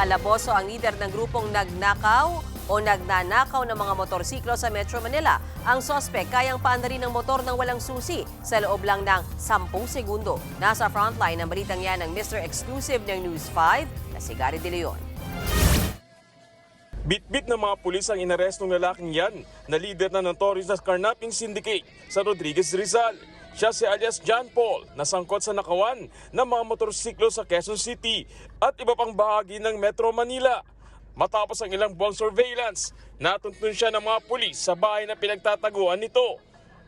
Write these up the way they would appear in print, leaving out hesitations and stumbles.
Calaboso ang lider ng grupong nagnanakaw ng mga motorsiklo sa Metro Manila. Ang sospek kayang paandarin ng motor ng walang susi sa loob lang ng 10 segundo. Nasa frontline ng balitang yan ng Mr. Exclusive ng News 5 na si Gary De Leon. Bitbit ng mga pulis ang inaresto ng lalaking yan na lider na notorious na carnapping syndicate sa Rodriguez, Rizal. Siya si alias John Paul na sangkot sa nakawan ng mga motorsiklo sa Quezon City at iba pang bahagi ng Metro Manila. Matapos ang ilang buwang surveillance, natuntun siya ng mga pulis sa bahay na pinagtataguan nito.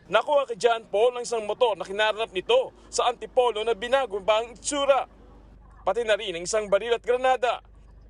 Nakuha kay John Paul ang isang motor na kinarnap nito sa Antipolo na binago pa ang itsura. Pati na rin ang isang baril at granada.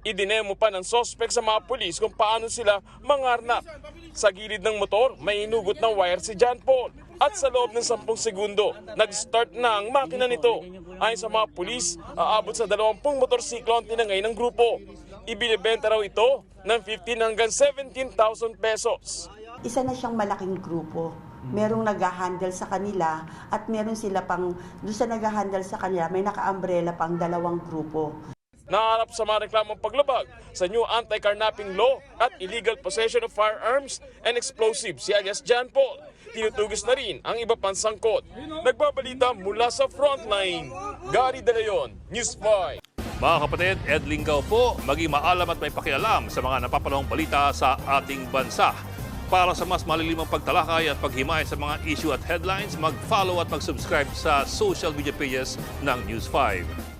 Idinemo pa ng sospek sa mga pulis kung paano sila mangarnap. Sa gilid ng motor, may inugot ng wire si John Paul. At sa loob ng 10 segundo, nag-start na ang makina nito. Ayon sa mga pulis, aabot sa 20 motorsiklo ang tinangay ng grupo. Ibinibenta raw ito ng 15 hanggang 17,000 pesos. Isa na siyang malaking grupo. Merong nag-handle sa kanila at meron sila pang, doon sa nag-handle sa kanila, may naka-umbrella pang 2 grupo. Naharap sa mga reklamong paglabag sa new anti-carnapping law at illegal possession of firearms and explosives si alias John Paul. Tinutugis na rin ang iba pang sangkot. Nagbabalita mula sa frontline, Gary De Leon, News 5. Mga kapatid, Ed Lingaw po, maging maalam at may pakialam sa mga napapalawang balita sa ating bansa. Para sa mas malilimang pagtalakay at paghimay sa mga issue at headlines, mag-follow at mag-subscribe sa social media pages ng News 5.